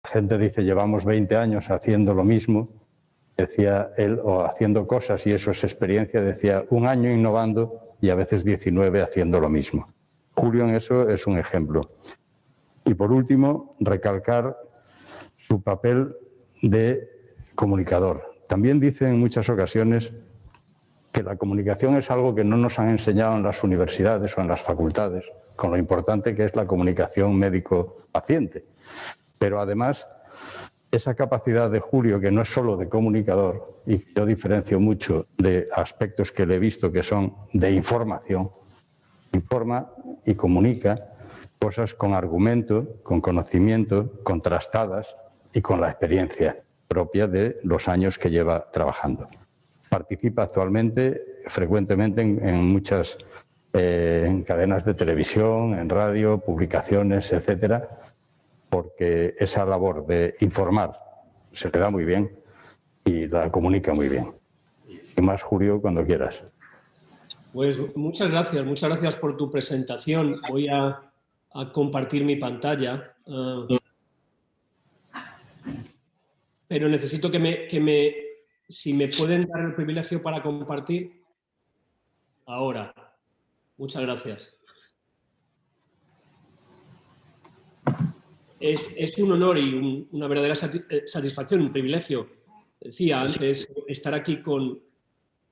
La gente dice, llevamos 20 años haciendo lo mismo, decía él, o haciendo cosas, y eso es experiencia, decía, un año innovando y a veces 19 haciendo lo mismo. Julio en eso es un ejemplo. Y por último, recalcar su papel de comunicador. También dice en muchas ocasiones que la comunicación es algo que no nos han enseñado en las universidades o en las facultades, con lo importante que es la comunicación médico-paciente. Pero además, esa capacidad de Julio, que no es solo de comunicador, y yo diferencio mucho de aspectos que le he visto que son de información, informa y comunica cosas con argumento, con conocimiento, contrastadas y con la experiencia propia de los años que lleva trabajando. Participa actualmente frecuentemente en muchas en cadenas de televisión, en radio, publicaciones, etcétera, porque esa labor de informar se le da muy bien y la comunica muy bien. Y más, Julio, cuando quieras. Pues muchas gracias por tu presentación. Voy a compartir mi pantalla, pero necesito si me pueden dar el privilegio para compartir. Ahora. Muchas gracias. Es un honor y una verdadera satisfacción, un privilegio, decía antes, estar aquí con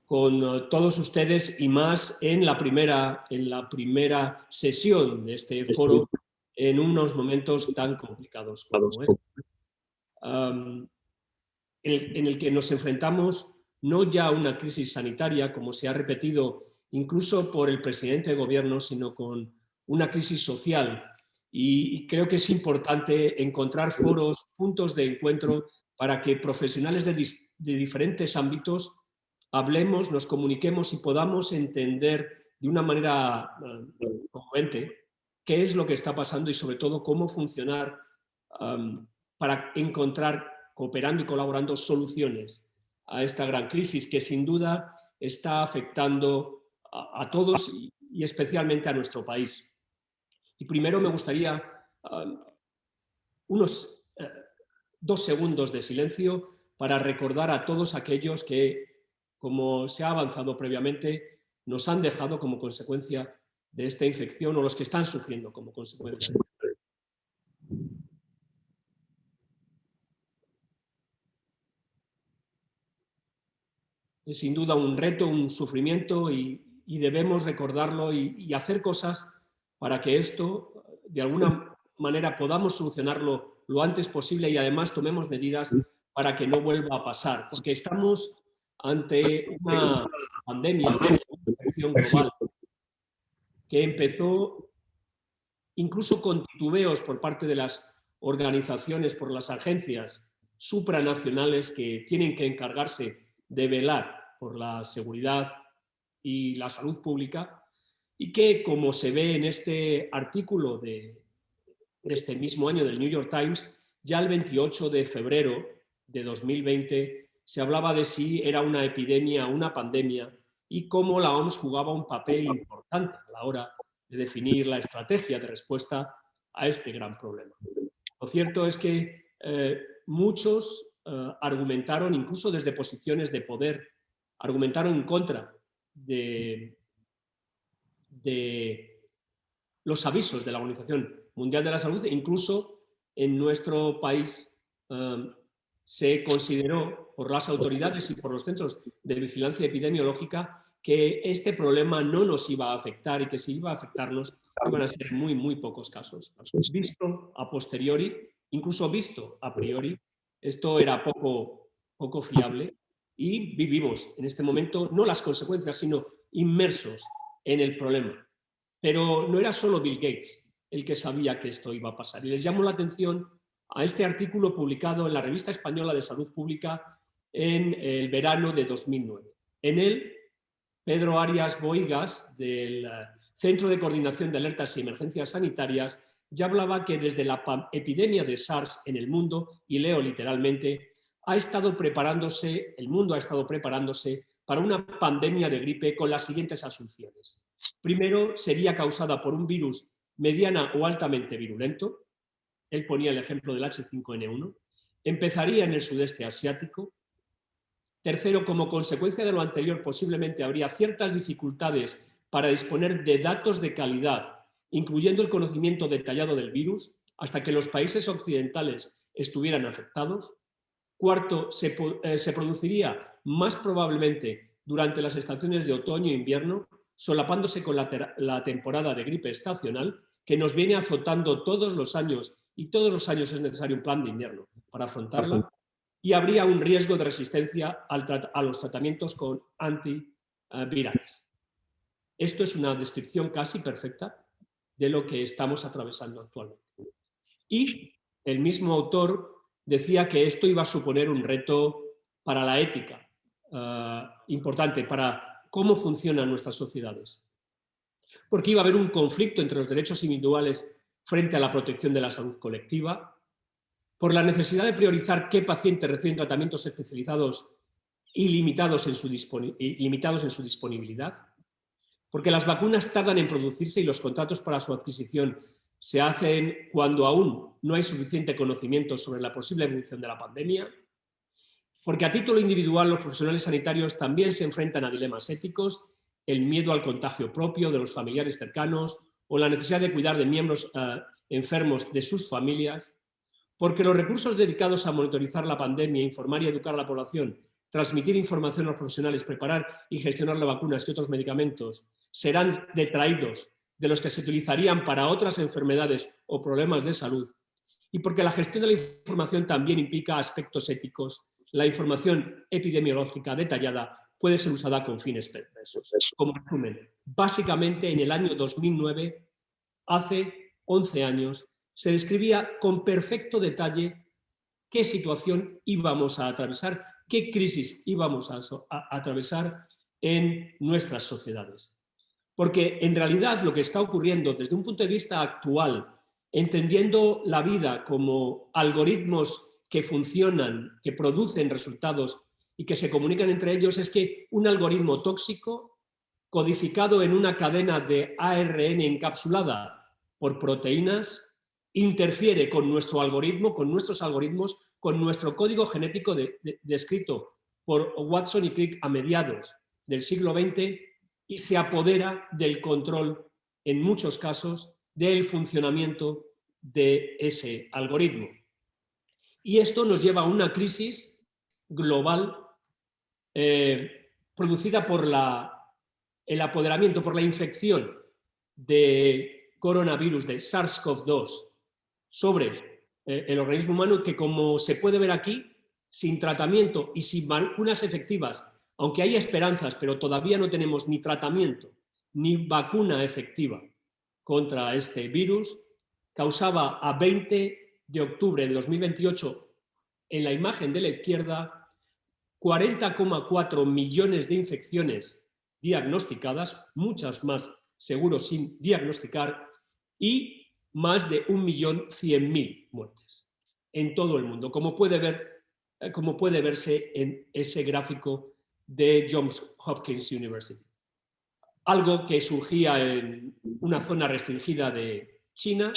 todos ustedes y más en la primera sesión de este foro en unos momentos tan complicados como este. En el que nos enfrentamos no ya a una crisis sanitaria, como se ha repetido incluso por el presidente de gobierno, sino con una crisis social. Y creo que es importante encontrar foros, puntos de encuentro para que profesionales de diferentes ámbitos hablemos, nos comuniquemos y podamos entender de una manera congruente qué es lo que está pasando y sobre todo cómo funcionar para encontrar, cooperando y colaborando, soluciones a esta gran crisis que sin duda está afectando a todos y especialmente a nuestro país. Y primero me gustaría unos 2 segundos de silencio para recordar a todos aquellos que, como se ha avanzado previamente, nos han dejado como consecuencia de esta infección o los que están sufriendo como consecuencia. Es sin duda un reto, un sufrimiento y debemos recordarlo y hacer cosas para que esto, de alguna manera, podamos solucionarlo lo antes posible y además tomemos medidas para que no vuelva a pasar, porque estamos ante una pandemia, una infección global, que empezó incluso con titubeos por parte de las organizaciones, por las agencias supranacionales que tienen que encargarse de velar por la seguridad y la salud pública, y que, como se ve en este artículo de este mismo año del New York Times, ya el 28 de febrero de 2020 se hablaba de si era una epidemia o una pandemia y cómo la OMS jugaba un papel importante a la hora de definir la estrategia de respuesta a este gran problema. Lo cierto es que muchos argumentaron, incluso desde posiciones de poder, argumentaron en contra de los avisos de la Organización Mundial de la Salud e incluso en nuestro país se consideró por las autoridades y por los centros de vigilancia epidemiológica que este problema no nos iba a afectar y que si iba a afectarnos iban a ser muy, muy pocos casos. Visto a posteriori, incluso visto a priori, esto era poco fiable y vivimos en este momento no las consecuencias, sino inmersos en el problema. Pero no era solo Bill Gates el que sabía que esto iba a pasar. Y les llamo la atención a este artículo publicado en la Revista Española de Salud Pública en el verano de 2009. En él, Pedro Arias Bohigas, del Centro de Coordinación de Alertas y Emergencias Sanitarias, ya hablaba que desde la epidemia de SARS en el mundo, y leo literalmente, el mundo ha estado preparándose para una pandemia de gripe con las siguientes asunciones. Primero, sería causada por un virus mediana o altamente virulento. él ponía el ejemplo del H5N1, empezaría en el sudeste asiático. Tercero, como consecuencia de lo anterior, posiblemente habría ciertas dificultades para disponer de datos de calidad, incluyendo el conocimiento detallado del virus, hasta que los países occidentales estuvieran afectados. Cuarto, se produciría más probablemente durante las estaciones de otoño e invierno, solapándose con la temporada de gripe estacional, que nos viene azotando todos los años, y todos los años es necesario un plan de invierno para afrontarla. Y habría un riesgo de resistencia a los tratamientos con antivirales. Esto es una descripción casi perfecta de lo que estamos atravesando actualmente. Y el mismo autor decía que esto iba a suponer un reto para la ética importante, para cómo funcionan nuestras sociedades. Porque iba a haber un conflicto entre los derechos individuales frente a la protección de la salud colectiva, por la necesidad de priorizar qué pacientes reciben tratamientos especializados y limitados en su disponibilidad, porque las vacunas tardan en producirse y los contratos para su adquisición se hacen cuando aún no hay suficiente conocimiento sobre la posible evolución de la pandemia, porque a título individual los profesionales sanitarios también se enfrentan a dilemas éticos, el miedo al contagio propio de los familiares cercanos o la necesidad de cuidar de miembros enfermos de sus familias, porque los recursos dedicados a monitorizar la pandemia, informar y educar a la población, transmitir información a los profesionales, preparar y gestionar las vacunas y otros medicamentos serán detraídos de los que se utilizarían para otras enfermedades o problemas de salud, y porque la gestión de la información también implica aspectos éticos. La información epidemiológica detallada puede ser usada con fines perversos. Como resumen, básicamente en el año 2009, hace 11 años, se describía con perfecto detalle qué situación íbamos a atravesar, qué crisis íbamos a atravesar en nuestras sociedades. Porque en realidad lo que está ocurriendo desde un punto de vista actual, entendiendo la vida como algoritmos que funcionan, que producen resultados y que se comunican entre ellos, es que un algoritmo tóxico codificado en una cadena de ARN encapsulada por proteínas interfiere con nuestro algoritmo, con nuestros algoritmos, con nuestro código genético descrito por Watson y Crick a mediados del siglo XX, y se apodera del control, en muchos casos, del funcionamiento de ese algoritmo. Y esto nos lleva a una crisis global producida por el apoderamiento, por la infección de coronavirus, de SARS-CoV-2, sobre el organismo humano, que, como se puede ver aquí, sin tratamiento y sin vacunas efectivas, aunque hay esperanzas, pero todavía no tenemos ni tratamiento ni vacuna efectiva contra este virus, causaba a 20 de octubre de 2028, en la imagen de la izquierda, 40,4 millones de infecciones diagnosticadas, muchas más seguro sin diagnosticar, y más de 1.100.000 muertes en todo el mundo, como puede verse en ese gráfico de Johns Hopkins University. Algo que surgía en una zona restringida de China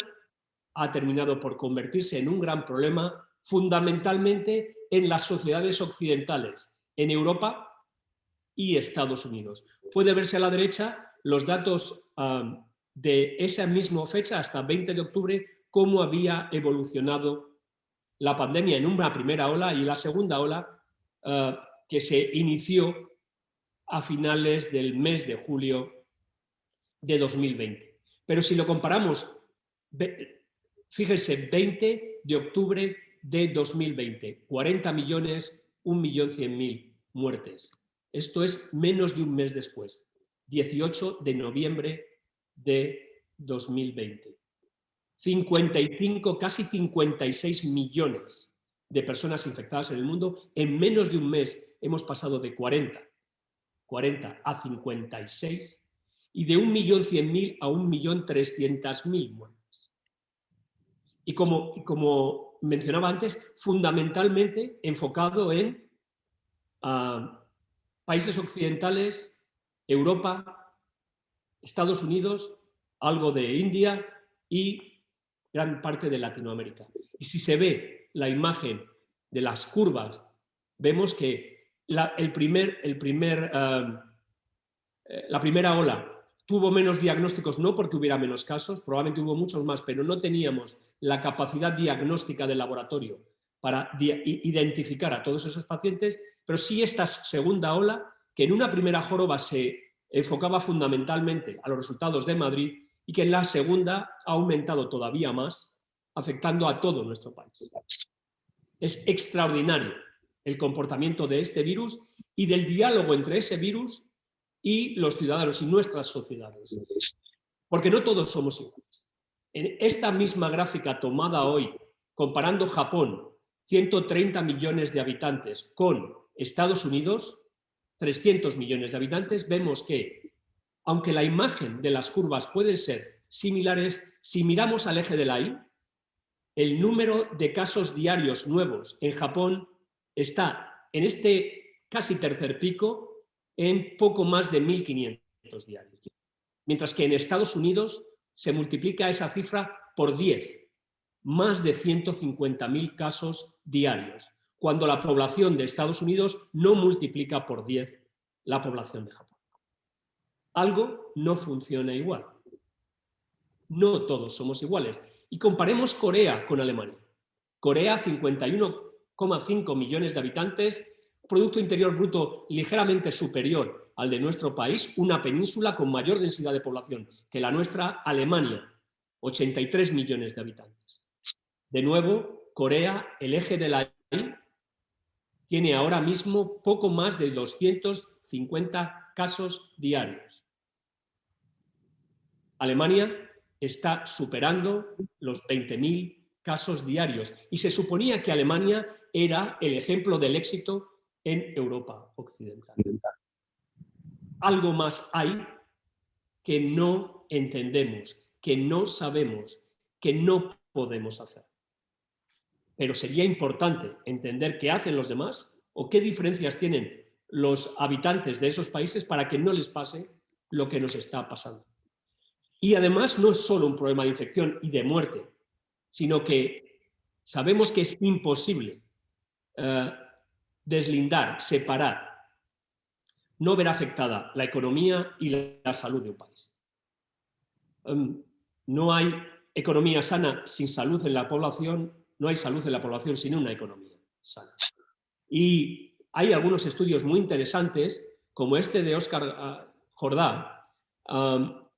ha terminado por convertirse en un gran problema, fundamentalmente en las sociedades occidentales, en Europa y Estados Unidos. Puede verse a la derecha los datos de esa misma fecha, hasta 20 de octubre, cómo había evolucionado la pandemia en una primera ola y la segunda ola que se inició a finales del mes de julio de 2020. Pero si lo comparamos, fíjense, 20 de octubre de 2020, 40 millones, 1.100.000 muertes. Esto es menos de un mes después, 18 de noviembre de 2020. 55, casi 56 millones de personas infectadas en el mundo. En menos de un mes hemos pasado de 40 a 56, y de 1.100.000 a 1.300.000 muertes. Y como mencionaba antes, fundamentalmente enfocado en países occidentales, Europa, Estados Unidos, algo de India y gran parte de Latinoamérica. Y si se ve la imagen de las curvas, vemos que la primera ola tuvo menos diagnósticos, no porque hubiera menos casos, probablemente hubo muchos más, pero no teníamos la capacidad diagnóstica del laboratorio para identificar a todos esos pacientes, pero sí esta segunda ola, que en una primera joroba se enfocaba fundamentalmente a los resultados de Madrid y que en la segunda ha aumentado todavía más, afectando a todo nuestro país. Es extraordinario el comportamiento de este virus y del diálogo entre ese virus y los ciudadanos y nuestras sociedades. Porque no todos somos iguales. En esta misma gráfica tomada hoy, comparando Japón, 130 millones de habitantes, con Estados Unidos, 300 millones de habitantes, vemos que, aunque la imagen de las curvas pueden ser similares, si miramos al eje de la Y, el número de casos diarios nuevos en Japón está en este casi tercer pico en poco más de 1.500 diarios. Mientras que en Estados Unidos se multiplica esa cifra por 10, más de 150.000 casos diarios, cuando la población de Estados Unidos no multiplica por 10 la población de Japón. Algo no funciona igual. No todos somos iguales. Y comparemos Corea con Alemania. Corea, 51,5 millones de habitantes, Producto Interior Bruto ligeramente superior al de nuestro país, una península con mayor densidad de población que la nuestra, Alemania, 83 millones de habitantes. De nuevo, Corea, el eje de la Y, tiene ahora mismo poco más de 250 casos diarios. Alemania está superando los 20.000 casos diarios y se suponía que Alemania era el ejemplo del éxito en Europa occidental. Algo más hay que no entendemos, que no sabemos, que no podemos hacer. Pero sería importante entender qué hacen los demás o qué diferencias tienen los habitantes de esos países para que no les pase lo que nos está pasando. Y además no es solo un problema de infección y de muerte, sino que sabemos que es imposible deslindar, separar, no ver afectada la economía y la salud de un país. No hay economía sana sin salud en la población, no hay salud en la población sin una economía sana. Y hay algunos estudios muy interesantes, como este de Óscar Jordá,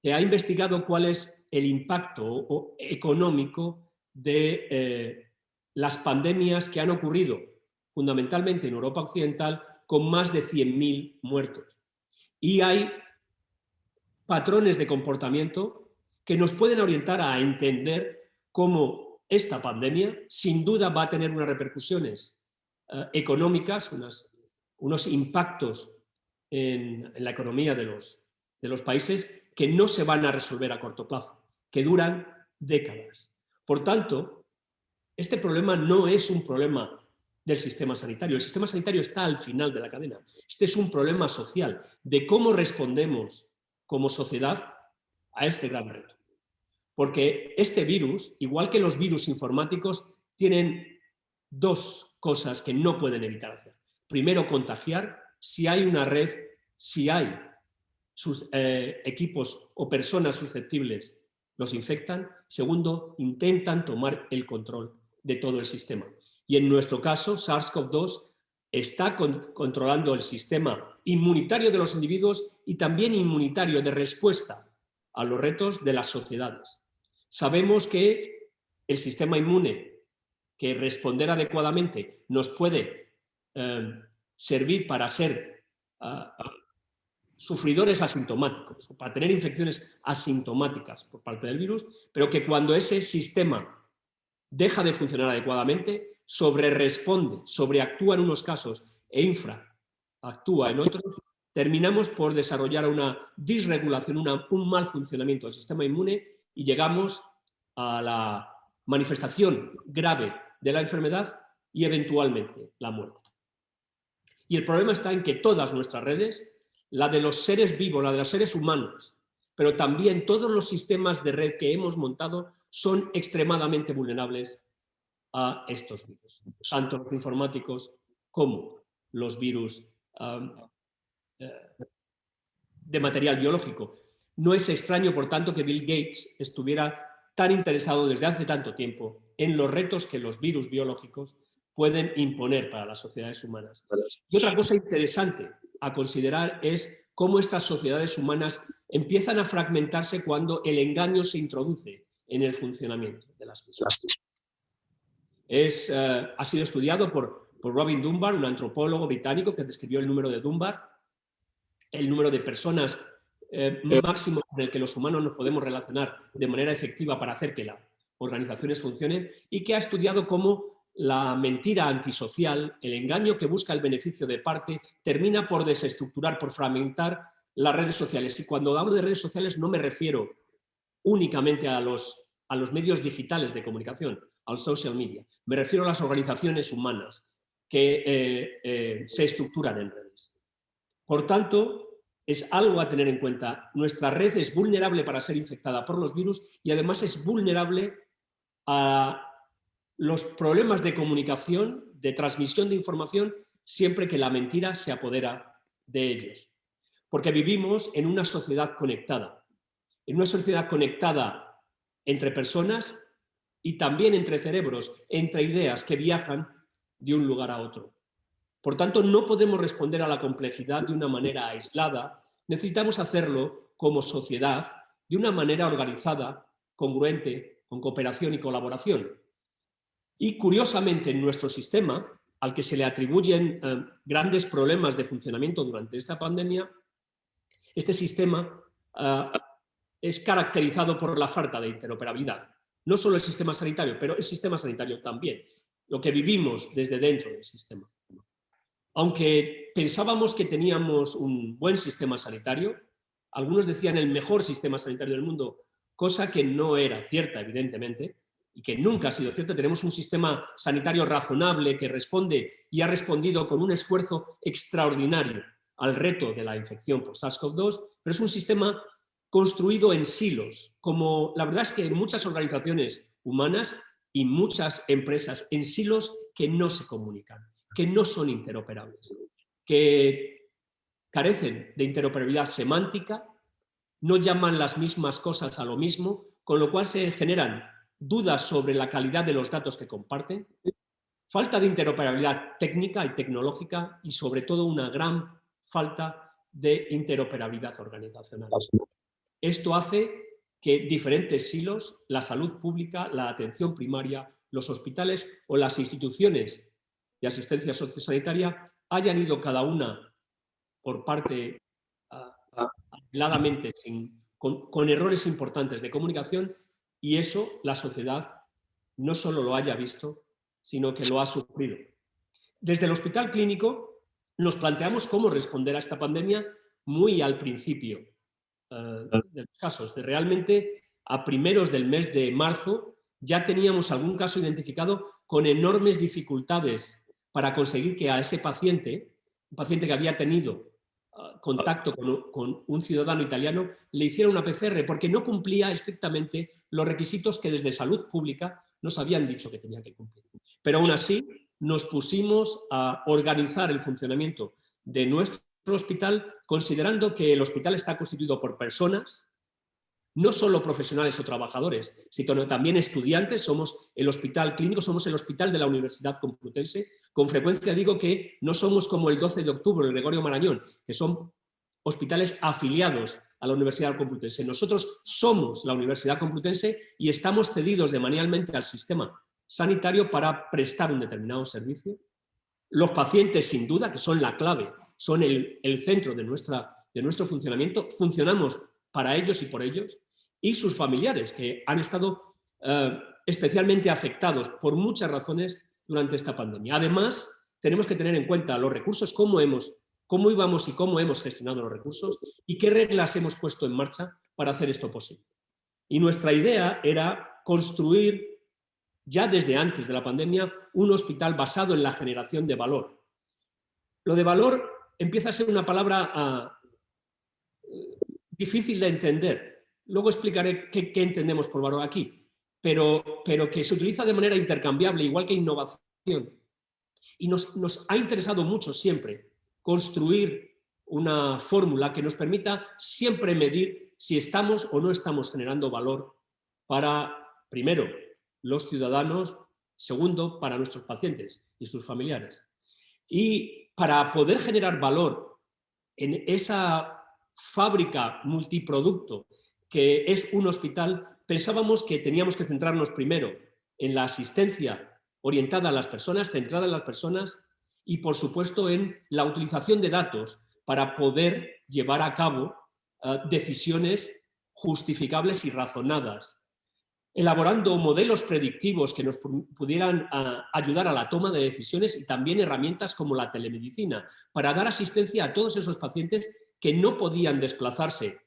que ha investigado cuál es el impacto económico de las pandemias que han ocurrido fundamentalmente en Europa Occidental con más de 100.000 muertos. Y hay patrones de comportamiento que nos pueden orientar a entender cómo esta pandemia sin duda va a tener unas repercusiones económicas, unos impactos en la economía de los países que no se van a resolver a corto plazo, que duran décadas. Por tanto, este problema no es un problema del sistema sanitario. El sistema sanitario está al final de la cadena. Este es un problema social, de cómo respondemos como sociedad a este gran reto. Porque este virus, igual que los virus informáticos, tienen dos cosas que no pueden evitar hacer. Primero, contagiar. Si hay una red, si hay equipos o personas susceptibles, los infectan. Segundo, intentan tomar el control de todo el sistema. Y en nuestro caso, SARS-CoV-2 está controlando el sistema inmunitario de los individuos y también inmunitario de respuesta a los retos de las sociedades. Sabemos que el sistema inmune, que responder adecuadamente nos puede servir para ser sufridores asintomáticos, para tener infecciones asintomáticas por parte del virus, pero que cuando ese sistema deja de funcionar adecuadamente, sobreresponde, sobreactúa en unos casos e infraactúa en otros, terminamos por desarrollar una disregulación, un mal funcionamiento del sistema inmune y llegamos a la manifestación grave de la enfermedad y eventualmente la muerte. Y el problema está en que todas nuestras redes, la de los seres vivos, la de los seres humanos, pero también todos los sistemas de red que hemos montado son extremadamente vulnerables a estos virus, tanto los informáticos como los virus de material biológico. No es extraño, por tanto, que Bill Gates estuviera tan interesado desde hace tanto tiempo en los retos que los virus biológicos pueden imponer para las sociedades humanas. Y otra cosa interesante a considerar es cómo estas sociedades humanas empiezan a fragmentarse cuando el engaño se introduce en el funcionamiento de las mismas. Ha sido estudiado por Robin Dunbar, un antropólogo británico que describió el número de Dunbar, el número de personas máximo con el que los humanos nos podemos relacionar de manera efectiva para hacer que las organizaciones funcionen, y que ha estudiado cómo la mentira antisocial, el engaño que busca el beneficio de parte, termina por desestructurar, por fragmentar las redes sociales. Y cuando hablo de redes sociales no me refiero únicamente a los medios digitales de comunicación, al social media. Me refiero a las organizaciones humanas que se estructuran en redes. Por tanto, es algo a tener en cuenta. Nuestra red es vulnerable para ser infectada por los virus y además es vulnerable a los problemas de comunicación, de transmisión de información, siempre que la mentira se apodera de ellos. Porque vivimos en una sociedad conectada entre personas y también entre cerebros, entre ideas que viajan de un lugar a otro. Por tanto, no podemos responder a la complejidad de una manera aislada, necesitamos hacerlo como sociedad, de una manera organizada, congruente, con cooperación y colaboración. Y curiosamente, en nuestro sistema, al que se le atribuyen grandes problemas de funcionamiento durante esta pandemia, este sistema es caracterizado por la falta de interoperabilidad. No solo el sistema sanitario, pero el sistema sanitario también, lo que vivimos desde dentro del sistema. Aunque pensábamos que teníamos un buen sistema sanitario, algunos decían el mejor sistema sanitario del mundo, cosa que no era cierta, evidentemente, y que nunca ha sido cierta. Tenemos un sistema sanitario razonable que responde y ha respondido con un esfuerzo extraordinario al reto de la infección por SARS-CoV-2, pero es un sistema construido en silos, como la verdad es que muchas organizaciones humanas y muchas empresas en silos que no se comunican, que no son interoperables, que carecen de interoperabilidad semántica, no llaman las mismas cosas a lo mismo, con lo cual se generan dudas sobre la calidad de los datos que comparten, falta de interoperabilidad técnica y tecnológica y sobre todo una gran falta de interoperabilidad organizacional. Esto hace que diferentes silos, la salud pública, la atención primaria, los hospitales o las instituciones de asistencia sociosanitaria hayan ido cada una por parte aisladamente, con errores importantes de comunicación, y eso la sociedad no solo lo haya visto, sino que lo ha sufrido. Desde el Hospital Clínico nos planteamos cómo responder a esta pandemia muy al principio de los casos. Realmente, a primeros del mes de marzo, ya teníamos algún caso identificado con enormes dificultades para conseguir que a ese paciente, un paciente que había tenido contacto con un ciudadano italiano, le hiciera una PCR, porque no cumplía estrictamente los requisitos que desde Salud Pública nos habían dicho que tenía que cumplir. Pero aún así, nos pusimos a organizar el funcionamiento de nuestro hospital, considerando que el hospital está constituido por personas, no solo profesionales o trabajadores, sino también estudiantes. Somos el Hospital Clínico, somos el hospital de la Universidad Complutense. Con frecuencia digo que no somos como el 12 de octubre, el Gregorio Marañón, que son hospitales afiliados a la Universidad Complutense. Nosotros somos la Universidad Complutense y estamos cedidos demanialmente al sistema sanitario para prestar un determinado servicio. Los pacientes, sin duda, que son la clave, son el centro de nuestro funcionamiento. Funcionamos para ellos y por ellos, y sus familiares, que han estado especialmente afectados por muchas razones durante esta pandemia. Además, tenemos que tener en cuenta los recursos, cómo íbamos y cómo hemos gestionado los recursos y qué reglas hemos puesto en marcha para hacer esto posible. Y nuestra idea era construir, ya desde antes de la pandemia, un hospital basado en la generación de valor. Lo de valor empieza a ser una palabra difícil de entender, luego explicaré qué entendemos por valor aquí, pero que se utiliza de manera intercambiable, igual que innovación. Y nos ha interesado mucho siempre construir una fórmula que nos permita siempre medir si estamos o no estamos generando valor para, primero, los ciudadanos, segundo, para nuestros pacientes y sus familiares. Y para poder generar valor en esa fábrica multiproducto que es un hospital, pensábamos que teníamos que centrarnos primero en la asistencia orientada a las personas, centrada en las personas y, por supuesto, en la utilización de datos para poder llevar a cabo decisiones justificables y razonadas, elaborando modelos predictivos que nos pudieran ayudar a la toma de decisiones y también herramientas como la telemedicina para dar asistencia a todos esos pacientes que no podían desplazarse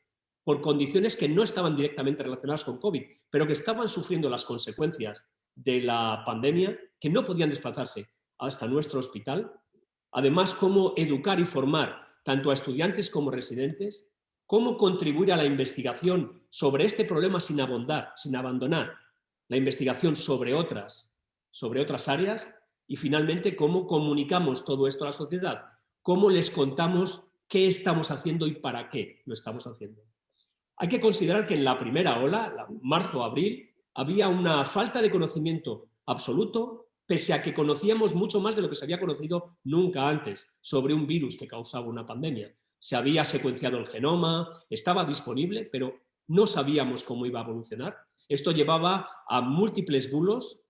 por condiciones que no estaban directamente relacionadas con COVID, pero que estaban sufriendo las consecuencias de la pandemia, que no podían desplazarse hasta nuestro hospital. Además, cómo educar y formar tanto a estudiantes como residentes, cómo contribuir a la investigación sobre este problema sin abandonar la investigación sobre otras áreas y, finalmente, cómo comunicamos todo esto a la sociedad, cómo les contamos qué estamos haciendo y para qué lo estamos haciendo. Hay que considerar que en la primera ola, marzo-abril, había una falta de conocimiento absoluto, pese a que conocíamos mucho más de lo que se había conocido nunca antes sobre un virus que causaba una pandemia. Se había secuenciado el genoma, estaba disponible, pero no sabíamos cómo iba a evolucionar. Esto llevaba a múltiples bulos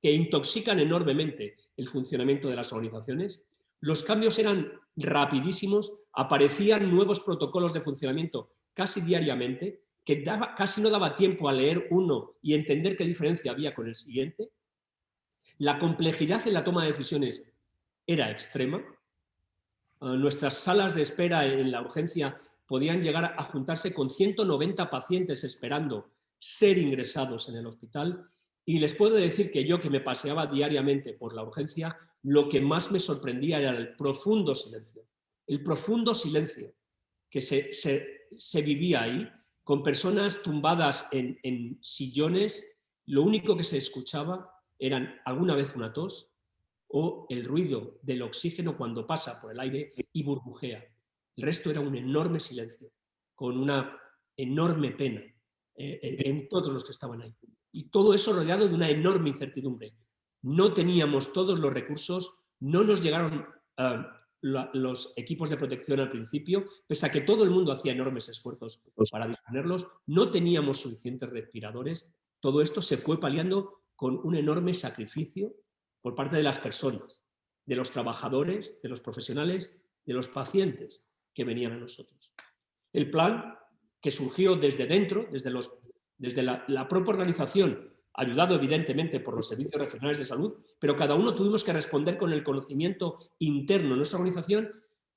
que intoxican enormemente el funcionamiento de las organizaciones. Los cambios eran rapidísimos, aparecían nuevos protocolos de funcionamiento casi diariamente, que casi no daba tiempo a leer uno y entender qué diferencia había con el siguiente. La complejidad en la toma de decisiones era extrema. Nuestras salas de espera en la urgencia podían llegar a juntarse con 190 pacientes esperando ser ingresados en el hospital. Y les puedo decir que yo, que me paseaba diariamente por la urgencia, lo que más me sorprendía era el profundo silencio que se vivía ahí, con personas tumbadas en sillones. Lo único que se escuchaba eran alguna vez una tos o el ruido del oxígeno cuando pasa por el aire y burbujea. El resto era un enorme silencio, con una enorme pena en todos los que estaban ahí. Y todo eso rodeado de una enorme incertidumbre. No teníamos todos los recursos, no nos llegaron los equipos de protección al principio, pese a que todo el mundo hacía enormes esfuerzos para disponerlos, no teníamos suficientes respiradores. Todo esto se fue paliando con un enorme sacrificio por parte de las personas, de los trabajadores, de los profesionales, de los pacientes que venían a nosotros. El plan, que surgió desde dentro, desde la propia organización, ayudado evidentemente por los servicios regionales de salud, pero cada uno tuvimos que responder con el conocimiento interno de nuestra organización,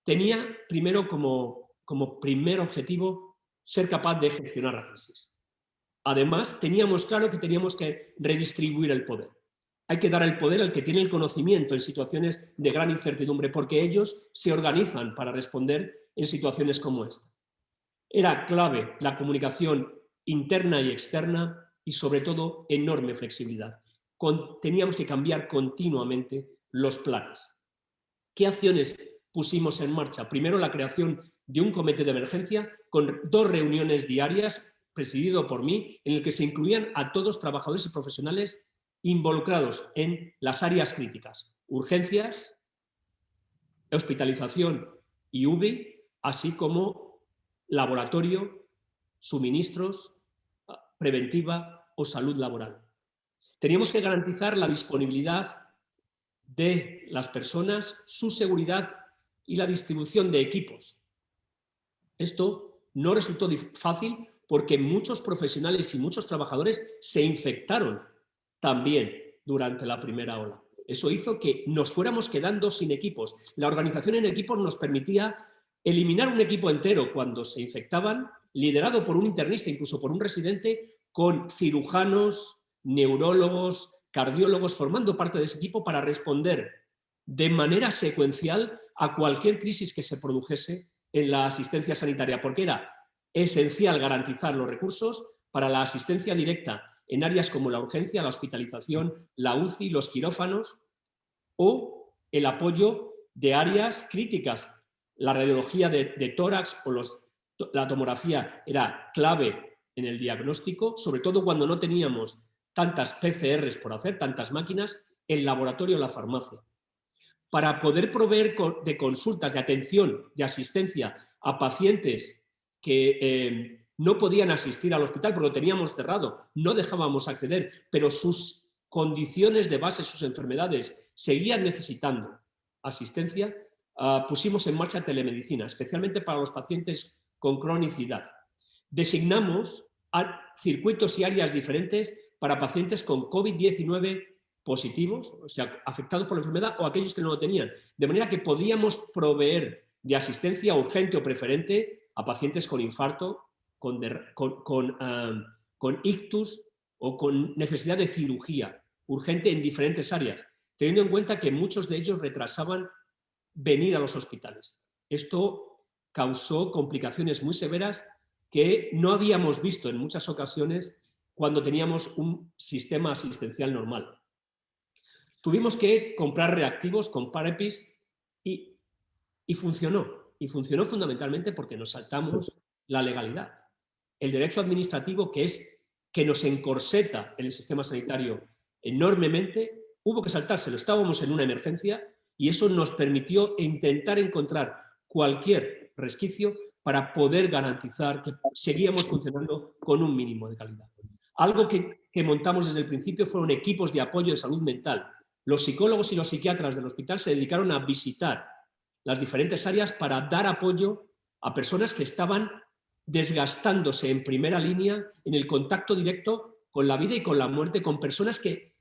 tenía primero como primer objetivo ser capaz de gestionar la crisis. Además, teníamos claro que teníamos que redistribuir el poder. Hay que dar el poder al que tiene el conocimiento en situaciones de gran incertidumbre, porque ellos se organizan para responder en situaciones como esta. Era clave la comunicación interna y externa y, sobre todo, enorme flexibilidad. Teníamos que cambiar continuamente los planes. ¿Qué acciones pusimos en marcha? Primero, la creación de un comité de emergencia con 2 reuniones diarias, presidido por mí, en el que se incluían a todos trabajadores y profesionales involucrados en las áreas críticas, urgencias, hospitalización y UBI, así como laboratorio, suministros, preventiva o salud laboral. Teníamos que garantizar la disponibilidad de las personas, su seguridad y la distribución de equipos. Esto no resultó fácil porque muchos profesionales y muchos trabajadores se infectaron también durante la primera ola. Eso hizo que nos fuéramos quedando sin equipos. La organización en equipos nos permitía eliminar un equipo entero cuando se infectaban, liderado por un internista, incluso por un residente, con cirujanos, neurólogos, cardiólogos formando parte de ese equipo para responder de manera secuencial a cualquier crisis que se produjese en la asistencia sanitaria, porque era esencial garantizar los recursos para la asistencia directa en áreas como la urgencia, la hospitalización, la UCI, los quirófanos o el apoyo de áreas críticas. La radiología de tórax o la tomografía era clave en el diagnóstico, sobre todo cuando no teníamos tantas PCRs por hacer, tantas máquinas, el laboratorio o la farmacia. Para poder proveer de consultas, de atención, de asistencia a pacientes que no podían asistir al hospital porque lo teníamos cerrado, no dejábamos acceder, pero sus condiciones de base, sus enfermedades seguían necesitando asistencia, pusimos en marcha telemedicina, especialmente para los pacientes con cronicidad. Designamos circuitos y áreas diferentes para pacientes con COVID-19 positivos, o sea, afectados por la enfermedad o aquellos que no lo tenían, de manera que podíamos proveer de asistencia urgente o preferente a pacientes con infarto, con ictus o con necesidad de cirugía urgente en diferentes áreas, teniendo en cuenta que muchos de ellos retrasaban venir a los hospitales. Esto causó complicaciones muy severas que no habíamos visto en muchas ocasiones cuando teníamos un sistema asistencial normal. Tuvimos que comprar reactivos con PAR-EPIs y funcionó. Y funcionó fundamentalmente porque nos saltamos la legalidad. El derecho administrativo, que nos encorseta en el sistema sanitario enormemente, hubo que saltárselo. Estábamos en una emergencia y eso nos permitió intentar encontrar cualquier resquicio para poder garantizar que seguíamos funcionando con un mínimo de calidad. Algo que montamos desde el principio fueron equipos de apoyo de salud mental. Los psicólogos y los psiquiatras del hospital se dedicaron a visitar las diferentes áreas para dar apoyo a personas que estaban desgastándose en primera línea en el contacto directo con la vida y con la muerte, con personas que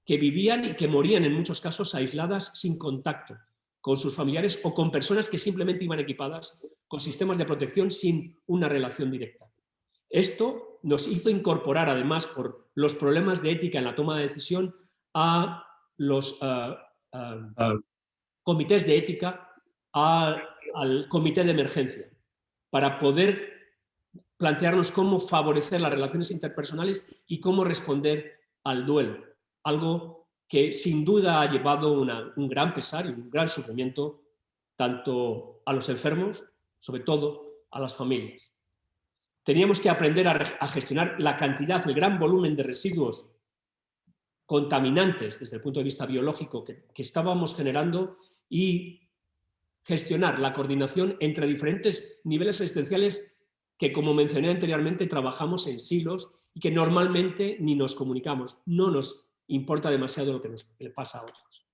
vivían y que morían en muchos casos aisladas sin contacto con sus familiares o con personas que simplemente iban equipadas con sistemas de protección sin una relación directa. Esto nos hizo incorporar, además, por los problemas de ética en la toma de decisión, a los comités de ética, al comité de emergencia, para poder plantearnos cómo favorecer las relaciones interpersonales y cómo responder al duelo. Algo que sin duda ha llevado un gran pesar y un gran sufrimiento tanto a los enfermos, sobre todo a las familias. Teníamos que aprender a gestionar la cantidad, el gran volumen de residuos contaminantes desde el punto de vista biológico que estábamos generando y gestionar la coordinación entre diferentes niveles asistenciales que, como mencioné anteriormente, trabajamos en silos y que normalmente ni nos comunicamos. No nos importa demasiado lo que le pasa a otros.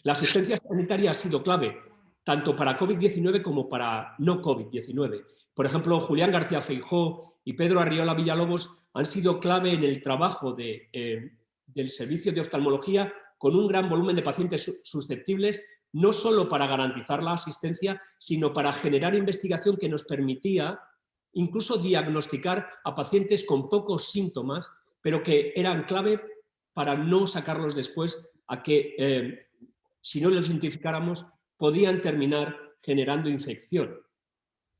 La asistencia sanitaria ha sido clave tanto para COVID-19 como para no COVID-19. Por ejemplo, Julián García Feijóo y Pedro Arriola Villalobos han sido clave en el trabajo del servicio de oftalmología con un gran volumen de pacientes susceptibles, no solo para garantizar la asistencia, sino para generar investigación que nos permitía incluso diagnosticar a pacientes con pocos síntomas, pero que eran clave para no sacarlos después a que, si no los identificáramos, podían terminar generando infección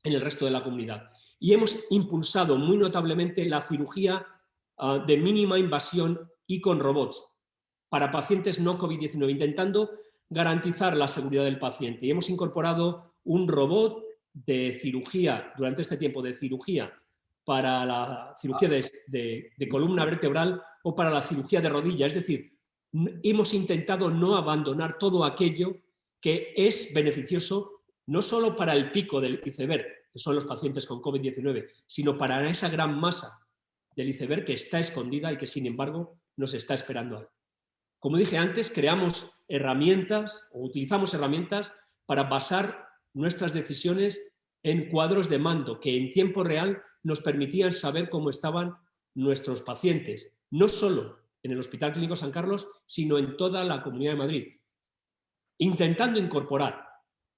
en el resto de la comunidad. Y hemos impulsado muy notablemente la cirugía de mínima invasión y con robots para pacientes no COVID-19, intentando garantizar la seguridad del paciente. Y hemos incorporado un robot de cirugía, durante este tiempo, de cirugía para la cirugía de columna vertebral o para la cirugía de rodilla. Es decir, hemos intentado no abandonar todo aquello que es beneficioso no solo para el pico del iceberg, que son los pacientes con COVID-19, sino para esa gran masa del iceberg que está escondida y que, sin embargo, nos está esperando ahí. Como dije antes, creamos herramientas o utilizamos herramientas para basar nuestras decisiones en cuadros de mando que en tiempo real nos permitían saber cómo estaban nuestros pacientes, no solo en el Hospital Clínico San Carlos, sino en toda la Comunidad de Madrid, intentando incorporar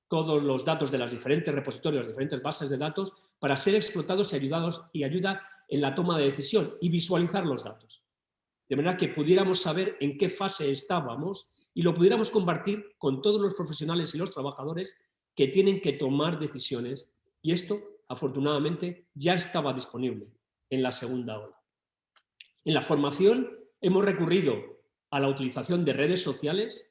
todos los datos de las diferentes repositorios, las diferentes bases de datos, para ser explotados y ayuda en la toma de decisión y visualizar los datos. De manera que pudiéramos saber en qué fase estábamos y lo pudiéramos compartir con todos los profesionales y los trabajadores que tienen que tomar decisiones. Y esto afortunadamente, ya estaba disponible en la segunda ola. En la formación hemos recurrido a la utilización de redes sociales,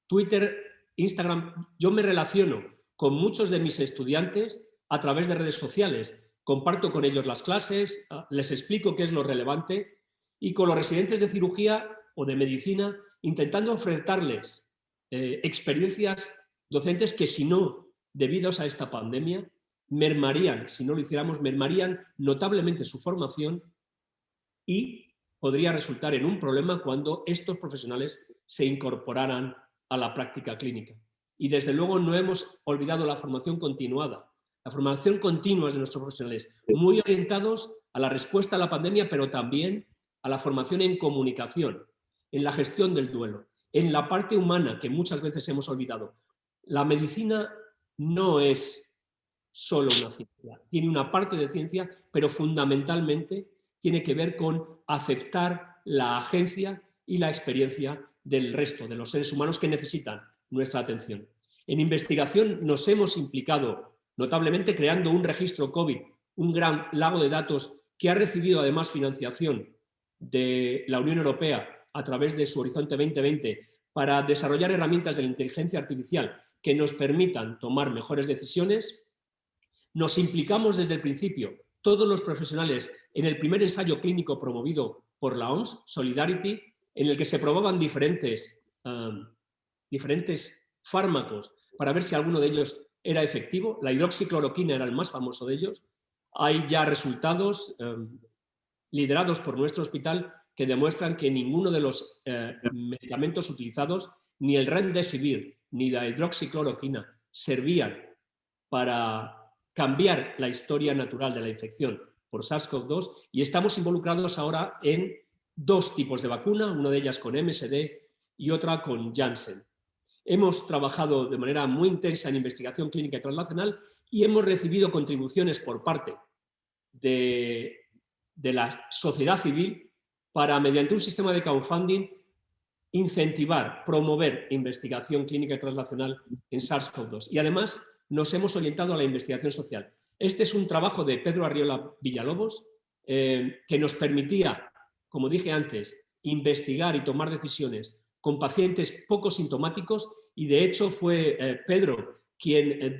Twitter, Instagram. Yo me relaciono con muchos de mis estudiantes a través de redes sociales. Comparto con ellos las clases, les explico qué es lo relevante, y con los residentes de cirugía o de medicina, intentando ofertarles experiencias docentes que, si no, debido a esta pandemia, mermarían, si no lo hiciéramos, mermarían notablemente su formación y podría resultar en un problema cuando estos profesionales se incorporaran a la práctica clínica. Y desde luego no hemos olvidado la formación continuada. La formación continua de nuestros profesionales, muy orientados a la respuesta a la pandemia, pero también a la formación en comunicación, en la gestión del duelo, en la parte humana que muchas veces hemos olvidado. La medicina no es solo una ciencia, tiene una parte de ciencia, pero fundamentalmente tiene que ver con aceptar la agencia y la experiencia del resto de los seres humanos que necesitan nuestra atención. En investigación nos hemos implicado notablemente creando un registro COVID, un gran lago de datos que ha recibido además financiación de la Unión Europea a través de su Horizonte 2020 para desarrollar herramientas de la inteligencia artificial que nos permitan tomar mejores decisiones. Nos implicamos desde el principio, todos los profesionales, en el primer ensayo clínico promovido por la OMS, Solidarity, en el que se probaban diferentes fármacos para ver si alguno de ellos era efectivo. La hidroxicloroquina era el más famoso de ellos. Hay ya resultados liderados por nuestro hospital que demuestran que ninguno de los medicamentos utilizados, ni el Remdesivir ni la hidroxicloroquina, servían para cambiar la historia natural de la infección por SARS-CoV-2, y estamos involucrados ahora en 2 tipos de vacuna, una de ellas con MSD y otra con Janssen. Hemos trabajado de manera muy intensa en investigación clínica y translacional y hemos recibido contribuciones por parte de la sociedad civil para, mediante un sistema de crowdfunding, incentivar, promover investigación clínica y translacional en SARS-CoV-2. Y además nos hemos orientado a la investigación social. Este es un trabajo de Pedro Arriola Villalobos que nos permitía, como dije antes, investigar y tomar decisiones con pacientes poco sintomáticos, y de hecho fue Pedro quien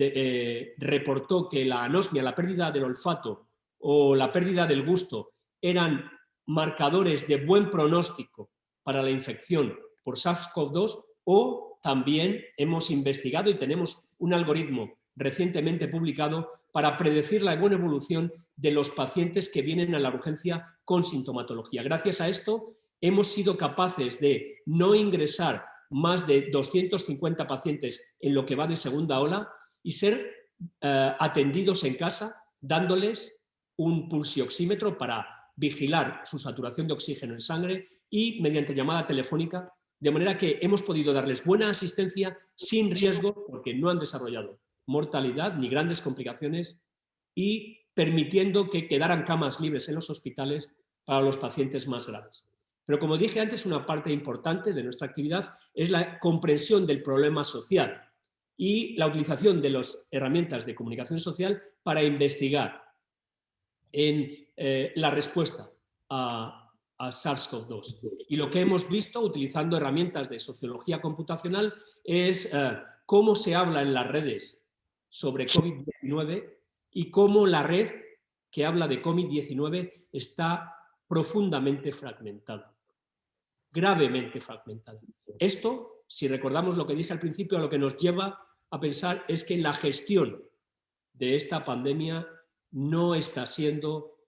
reportó que la anosmia, la pérdida del olfato o la pérdida del gusto eran marcadores de buen pronóstico para la infección por SARS-CoV-2, o también hemos investigado y tenemos un algoritmo recientemente publicado para predecir la buena evolución de los pacientes que vienen a la urgencia con sintomatología. Gracias a esto hemos sido capaces de no ingresar más de 250 pacientes en lo que va de segunda ola y ser atendidos en casa, dándoles un pulsioxímetro para vigilar su saturación de oxígeno en sangre y mediante llamada telefónica, de manera que hemos podido darles buena asistencia sin riesgo, porque no han desarrollado mortalidad ni grandes complicaciones, y permitiendo que quedaran camas libres en los hospitales para los pacientes más graves. Pero, como dije antes, una parte importante de nuestra actividad es la comprensión del problema social y la utilización de las herramientas de comunicación social para investigar en la respuesta a SARS-CoV-2. Y lo que hemos visto utilizando herramientas de sociología computacional es cómo se habla en las redes sobre COVID-19 y cómo la red que habla de COVID-19 está profundamente fragmentada, gravemente fragmentada. Esto, si recordamos lo que dije al principio, lo que nos lleva a pensar es que la gestión de esta pandemia no está siendo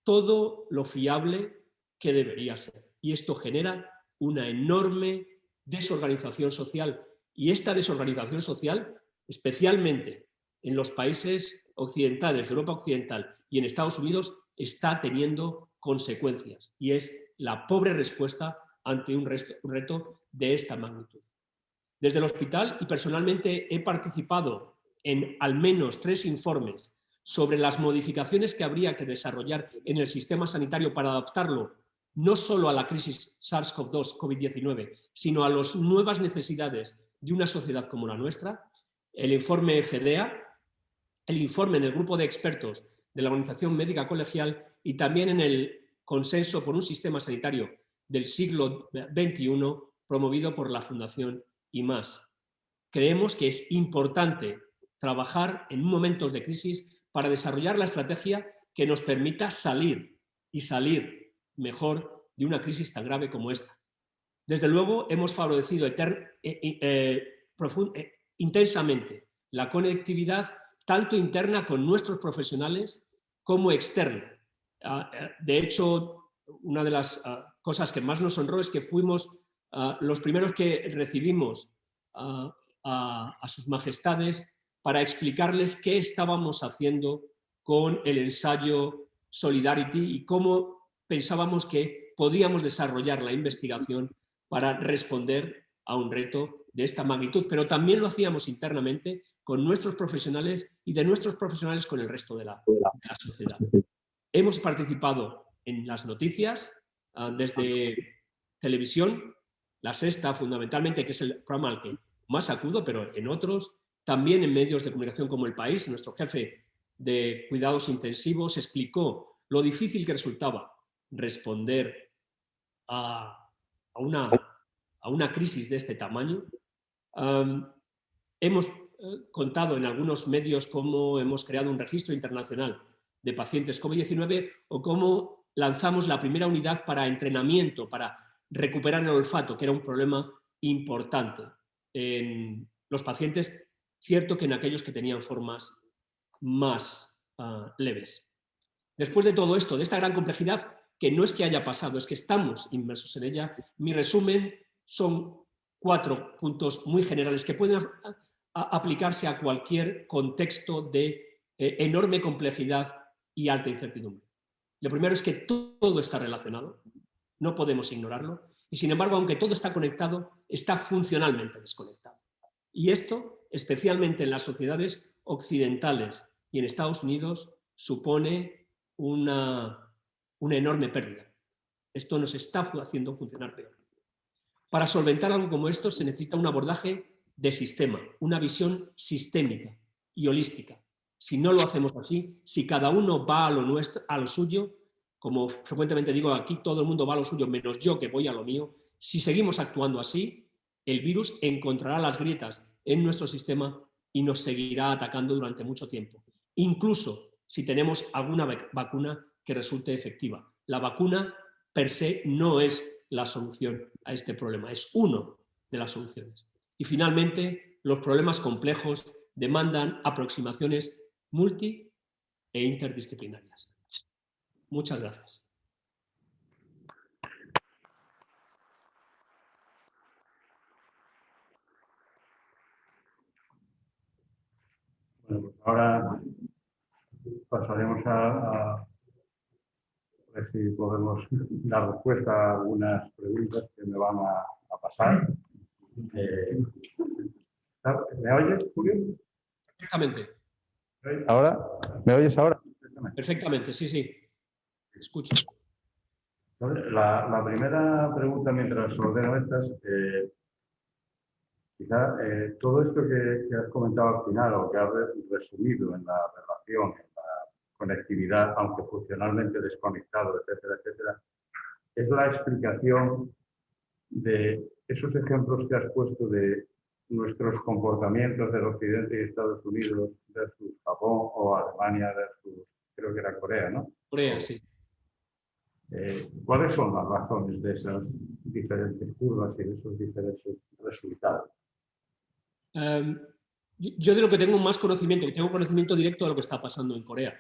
todo lo fiable que debería ser. Y esto genera una enorme desorganización social. Y esta desorganización social, especialmente en los países occidentales, de Europa Occidental y en Estados Unidos, está teniendo consecuencias. Y es la pobre respuesta ante un reto de esta magnitud. Desde el hospital, y personalmente, he participado en al menos 3 informes sobre las modificaciones que habría que desarrollar en el sistema sanitario para adaptarlo no solo a la crisis SARS-CoV-2, COVID-19, sino a las nuevas necesidades de una sociedad como la nuestra. El informe FDA, el informe en el grupo de expertos de la Organización Médica Colegial y también en el consenso por un sistema sanitario del siglo XXI promovido por la Fundación IMAS. Creemos que es importante trabajar en momentos de crisis para desarrollar la estrategia que nos permita salir mejor de una crisis tan grave como esta. Desde luego, hemos favorecido intensamente la conectividad tanto interna con nuestros profesionales como externa. De hecho, una de las cosas que más nos honró es que fuimos los primeros que recibimos a sus majestades para explicarles qué estábamos haciendo con el ensayo Solidarity y cómo pensábamos que podíamos desarrollar la investigación para responder a un reto de esta magnitud, pero también lo hacíamos internamente con nuestros profesionales y de nuestros profesionales con el resto de la sociedad. Hemos participado en las noticias desde televisión, La Sexta fundamentalmente, que es el programa al que más acudo, pero en otros, también en medios de comunicación como El País. Nuestro jefe de cuidados intensivos explicó lo difícil que resultaba responder a una crisis de este tamaño. Hemos contado en algunos medios cómo hemos creado un registro internacional de pacientes COVID-19 o cómo lanzamos la primera unidad para entrenamiento, para recuperar el olfato, que era un problema importante en los pacientes, cierto que en aquellos que tenían formas más leves. Después de todo esto, de esta gran complejidad, que no es que haya pasado, es que estamos inmersos en ella, mi resumen son 4 puntos muy generales que pueden aplicarse a cualquier contexto de enorme complejidad y alta incertidumbre. Lo primero es que todo está relacionado, no podemos ignorarlo, y sin embargo, aunque todo está conectado, está funcionalmente desconectado. Y esto, especialmente en las sociedades occidentales y en Estados Unidos, supone una enorme pérdida. Esto nos está haciendo funcionar peor. Para solventar algo como esto se necesita un abordaje de sistema, una visión sistémica y holística. Si no lo hacemos así, si cada uno va a lo suyo, como frecuentemente digo, aquí todo el mundo va a lo suyo menos yo que voy a lo mío, si seguimos actuando así, el virus encontrará las grietas en nuestro sistema y nos seguirá atacando durante mucho tiempo. Incluso si tenemos alguna vacuna que resulte efectiva. La vacuna per se no es la solución a este problema, es uno de las soluciones. Y finalmente, los problemas complejos demandan aproximaciones multi e interdisciplinarias. Muchas gracias. Bueno, pues ahora pasaremos a ver si podemos dar respuesta a algunas preguntas que me van a pasar. ¿Me oyes, Julio? Perfectamente. ¿Ahora? ¿Me oyes ahora? Perfectamente, sí, sí. Escucho. La primera pregunta, mientras ordeno estas, quizá todo esto que has comentado al final o que has resumido en la relación, en la conectividad, aunque funcionalmente desconectado, etcétera, etcétera, es la explicación de esos ejemplos que has puesto de nuestros comportamientos del Occidente y Estados Unidos versus Japón o Alemania versus, creo que era Corea, ¿no? Corea, sí. ¿Cuáles son las razones de esas diferentes curvas y de esos diferentes resultados? Yo de lo que tengo más conocimiento, que tengo conocimiento directo de lo que está pasando en Corea.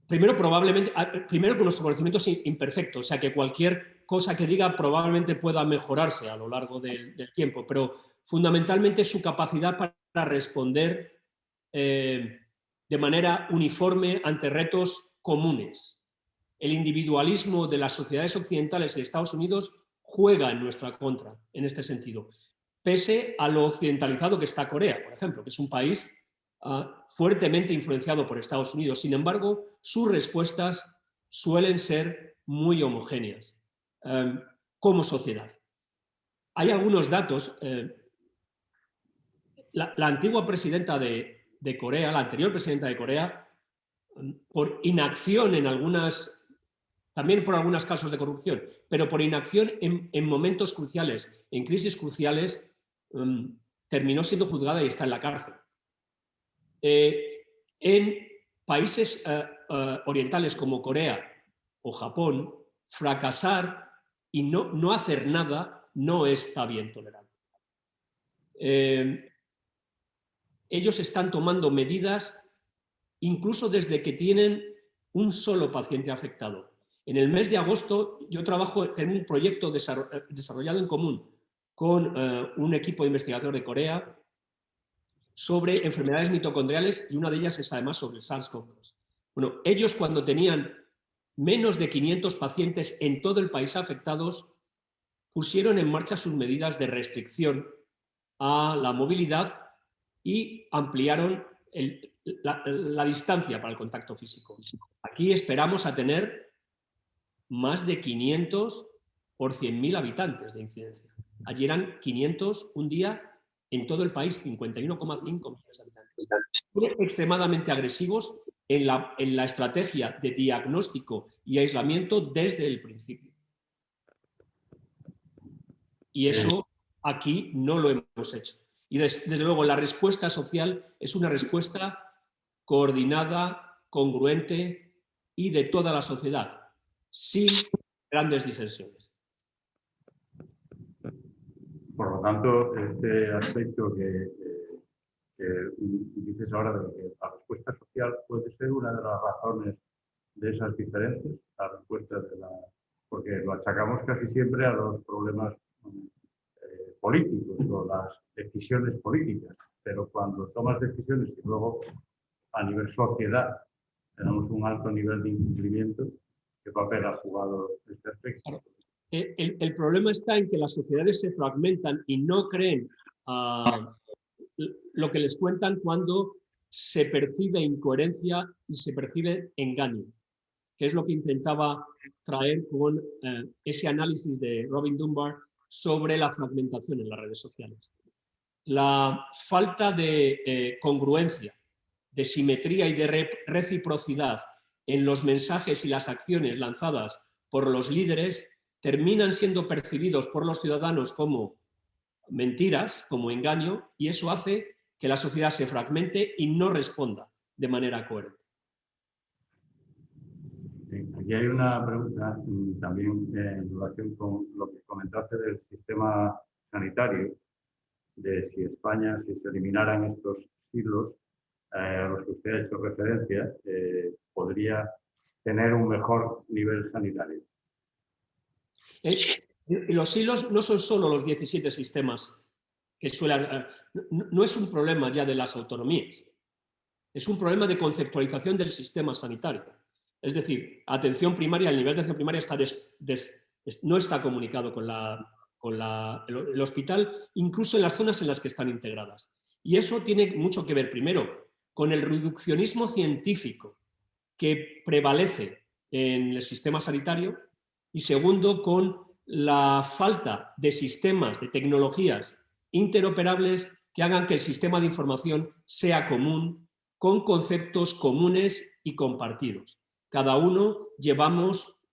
Primero que nuestro conocimiento es imperfecto, o sea que cualquier cosa que diga probablemente pueda mejorarse a lo largo del tiempo, pero fundamentalmente su capacidad para responder de manera uniforme ante retos comunes. El individualismo de las sociedades occidentales y de Estados Unidos juega en nuestra contra en este sentido, pese a lo occidentalizado que está Corea, por ejemplo, que es un país fuertemente influenciado por Estados Unidos. Sin embargo, sus respuestas suelen ser muy homogéneas como sociedad. Hay algunos datos. La antigua presidenta de de Corea, la anterior presidenta de Corea, por inacción en algunas, también por algunos casos de corrupción, pero por inacción en momentos cruciales, en crisis cruciales, terminó siendo juzgada y está en la cárcel. En países orientales como Corea o Japón, fracasar y no hacer nada no está bien tolerado. Ellos están tomando medidas incluso desde que tienen un solo paciente afectado. En el mes de agosto yo trabajo en un proyecto desarrollado en común con un equipo de investigador de Corea sobre enfermedades mitocondriales, y una de ellas es además sobre el SARS-CoV-2. Bueno, ellos cuando tenían menos de 500 pacientes en todo el país afectados, pusieron en marcha sus medidas de restricción a la movilidad y ampliaron la distancia para el contacto físico. Aquí esperamos a tener más de 500 por 100.000 habitantes de incidencia. Allí eran 500 un día en todo el país, 51,5 millones de habitantes. Extremadamente agresivos en la estrategia de diagnóstico y aislamiento desde el principio. Y eso aquí no lo hemos hecho. Y desde luego la respuesta social es una respuesta coordinada, congruente y de toda la sociedad, sin grandes disensiones. Por lo tanto, este aspecto que dices ahora de que la respuesta social puede ser una de las razones de esas diferencias, la respuesta porque lo achacamos casi siempre a los problemas políticos o las decisiones políticas, pero cuando tomas decisiones que luego a nivel sociedad tenemos un alto nivel de incumplimiento, ¿qué papel ha jugado este aspecto? Claro. El problema está en que las sociedades se fragmentan y no creen lo que les cuentan cuando se percibe incoherencia y se percibe engaño, que es lo que intentaba traer con ese análisis de Robin Dunbar sobre la fragmentación en las redes sociales. La falta de congruencia, de simetría y de reciprocidad en los mensajes y las acciones lanzadas por los líderes terminan siendo percibidos por los ciudadanos como mentiras, como engaño, y eso hace que la sociedad se fragmente y no responda de manera coherente. Aquí hay una pregunta también en relación con lo que comentaste del sistema sanitario, de si España, si se eliminaran estos silos a los que usted ha hecho referencia, podría tener un mejor nivel sanitario. Los hilos no son solo los 17 sistemas que suelen... No es un problema ya de las autonomías, es un problema de conceptualización del sistema sanitario. Es decir, atención primaria, el nivel de atención primaria no está comunicado con el hospital, incluso en las zonas en las que están integradas. Y eso tiene mucho que ver, primero, con el reduccionismo científico que prevalece en el sistema sanitario, y segundo, con la falta de sistemas, de tecnologías interoperables que hagan que el sistema de información sea común, con conceptos comunes y compartidos. Cada uno llamamos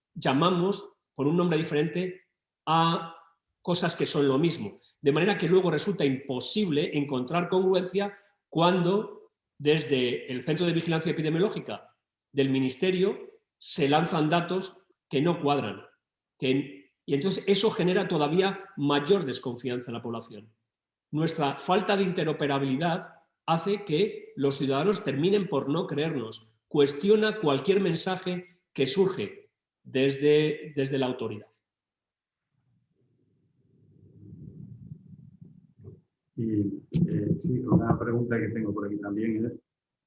por un nombre diferente a cosas que son lo mismo, de manera que luego resulta imposible encontrar congruencia cuando desde el Centro de Vigilancia Epidemiológica del Ministerio se lanzan datos que no cuadran. Y entonces eso genera todavía mayor desconfianza en la población. Nuestra falta de interoperabilidad hace que los ciudadanos terminen por no creernos. Cuestiona cualquier mensaje que surge desde la autoridad. Y sí, una pregunta que tengo por aquí también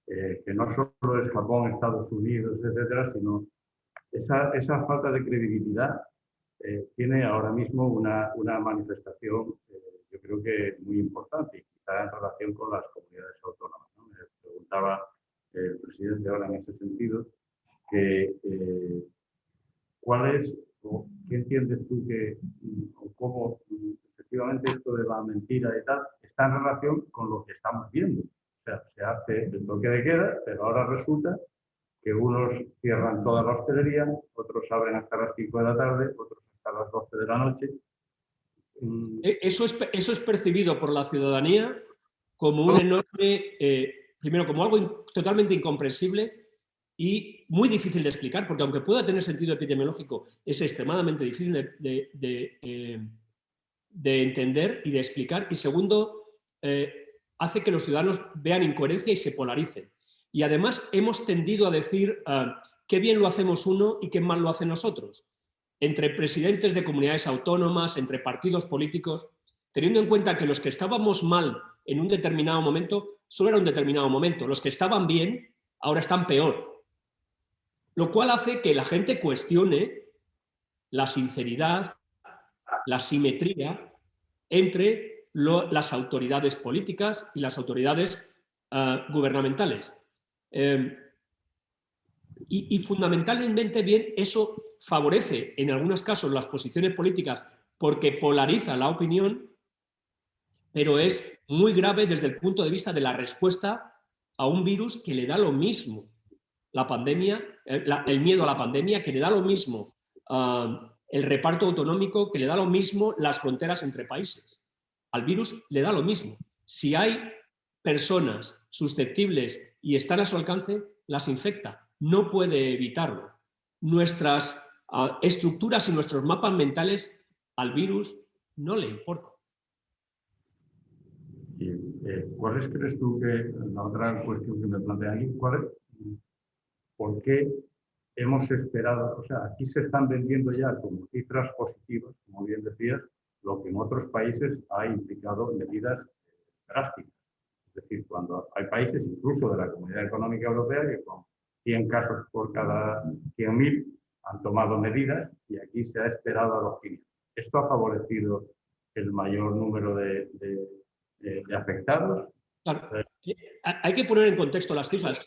es que no solo es Japón, Estados Unidos, etcétera, sino esa falta de credibilidad tiene ahora mismo una manifestación, yo creo que muy importante, y quizá en relación con las comunidades autónomas, ¿no? Me preguntaba el presidente ahora en ese sentido, que ¿cuál es, o qué entiendes tú o cómo efectivamente esto de la mentira y tal está en relación con lo que estamos viendo? sea, se hace el toque de queda, pero ahora resulta que unos cierran toda la hostelería, otros abren hasta las 5 de la tarde, otros hasta las 12 de la noche. Eso es percibido por la ciudadanía como un enorme, primero como algo totalmente incomprensible y muy difícil de explicar, porque aunque pueda tener sentido epidemiológico, es extremadamente difícil de entender y de explicar. Y segundo, hace que los ciudadanos vean incoherencia y se polaricen. Y además hemos tendido a decir qué bien lo hacemos uno y qué mal lo hacen nosotros. Entre presidentes de comunidades autónomas, entre partidos políticos, teniendo en cuenta que los que estábamos mal en un determinado momento, solo era un determinado momento. Los que estaban bien, ahora están peor. Lo cual hace que la gente cuestione la sinceridad, la simetría entre las autoridades políticas y las autoridades gubernamentales. Y fundamentalmente bien, eso favorece en algunos casos las posiciones políticas porque polariza la opinión, pero es muy grave desde el punto de vista de la respuesta a un virus que le da lo mismo la pandemia, el miedo a la pandemia, que le da lo mismo el reparto autonómico, que le da lo mismo las fronteras entre países. Al virus le da lo mismo. Si hay personas susceptibles y están a su alcance, las infecta. No puede evitarlo. Nuestras estructuras y nuestros mapas mentales al virus no le importan. ¿Cuáles crees tú que, la otra cuestión que me plantea aquí, por qué hemos esperado? O sea, aquí se están vendiendo ya como cifras positivas, como bien decías, lo que en otros países ha implicado medidas drásticas. Es decir, cuando hay países, incluso de la Comunidad Económica Europea, que con 100 casos por cada 100.000 han tomado medidas y aquí se ha esperado a los 500. Esto ha favorecido el mayor número de afectados. Claro. Hay que poner en contexto las cifras.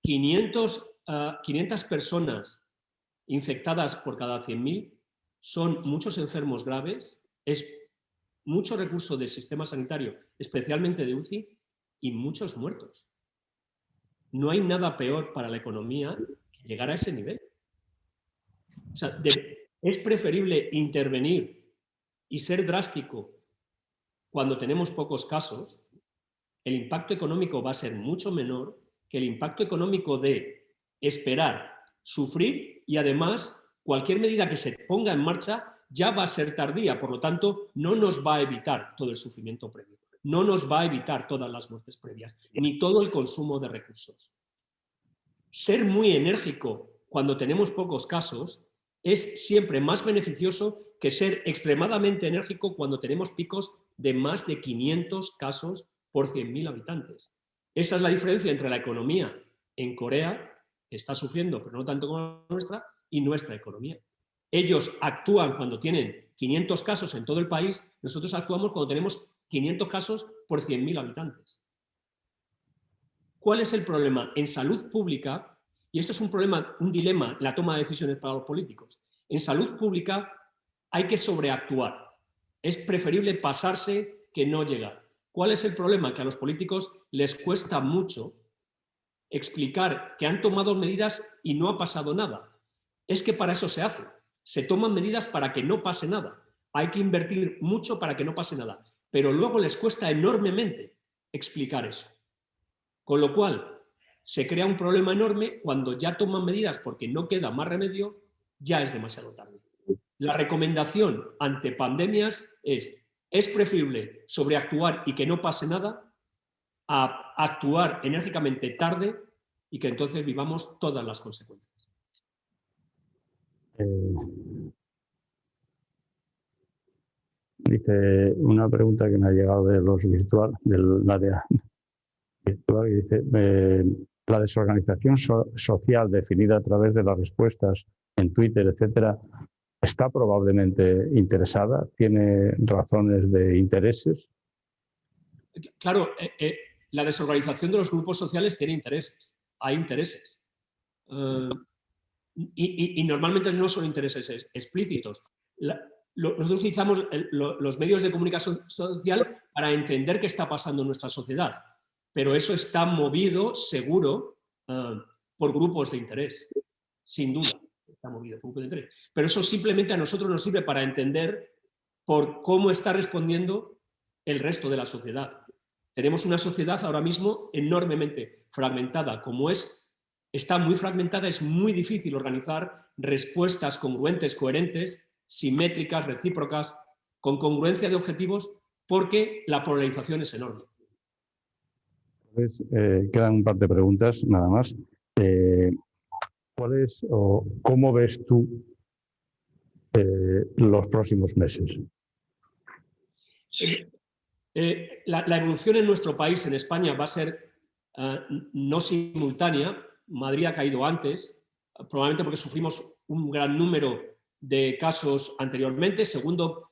500 personas infectadas por cada 100.000 son muchos enfermos graves, es mucho recurso del sistema sanitario, especialmente de UCI, y muchos muertos. No hay nada peor para la economía que llegar a ese nivel. O sea, es preferible intervenir y ser drástico cuando tenemos pocos casos. El impacto económico va a ser mucho menor que el impacto económico de esperar, sufrir y además cualquier medida que se ponga en marcha ya va a ser tardía, por lo tanto no nos va a evitar todo el sufrimiento previo, no nos va a evitar todas las muertes previas, ni todo el consumo de recursos. Ser muy enérgico cuando tenemos pocos casos es siempre más beneficioso que ser extremadamente enérgico cuando tenemos picos de más de 500 casos por 100.000 habitantes. Esa es la diferencia entre la economía en Corea, que está sufriendo, pero no tanto como la nuestra, y nuestra economía. Ellos actúan cuando tienen 500 casos en todo el país, nosotros actuamos cuando tenemos 500 casos por 100.000 habitantes. ¿Cuál es el problema? En salud pública, y esto es un problema, un dilema, la toma de decisiones para los políticos, en salud pública hay que sobreactuar. Es preferible pasarse que no llegar. ¿Cuál es el problema? Que a los políticos les cuesta mucho explicar que han tomado medidas y no ha pasado nada. Es que para eso se hace. Se toman medidas para que no pase nada. Hay que invertir mucho para que no pase nada. Pero luego les cuesta enormemente explicar eso. Con lo cual, se crea un problema enorme cuando ya toman medidas porque no queda más remedio, ya es demasiado tarde. La recomendación ante pandemias es preferible sobreactuar y que no pase nada a actuar enérgicamente tarde y que entonces vivamos todas las consecuencias. Dice una pregunta que me ha llegado de los virtual, del área virtual, y dice la desorganización social definida a través de las respuestas en Twitter, etcétera, ¿está probablemente interesada? ¿Tiene razones de intereses? Claro, la desorganización de los grupos sociales tiene intereses. Hay intereses. Y normalmente no son intereses explícitos. Nosotros utilizamos los medios de comunicación social para entender qué está pasando en nuestra sociedad. pero eso está movido, seguro, por grupos de interés, sin duda, está movido por grupos de interés. Pero eso simplemente a nosotros nos sirve para entender por cómo está respondiendo el resto de la sociedad. Tenemos una sociedad ahora mismo enormemente fragmentada. Como está muy fragmentada, es muy difícil organizar respuestas congruentes, coherentes, simétricas, recíprocas, con congruencia de objetivos, porque la polarización es enorme. Pues, quedan un par de preguntas, nada más. ¿Cuál es o cómo ves tú los próximos meses? La evolución en nuestro país, en España, va a ser no simultánea. Madrid ha caído antes, probablemente porque sufrimos un gran número de casos anteriormente. Segundo,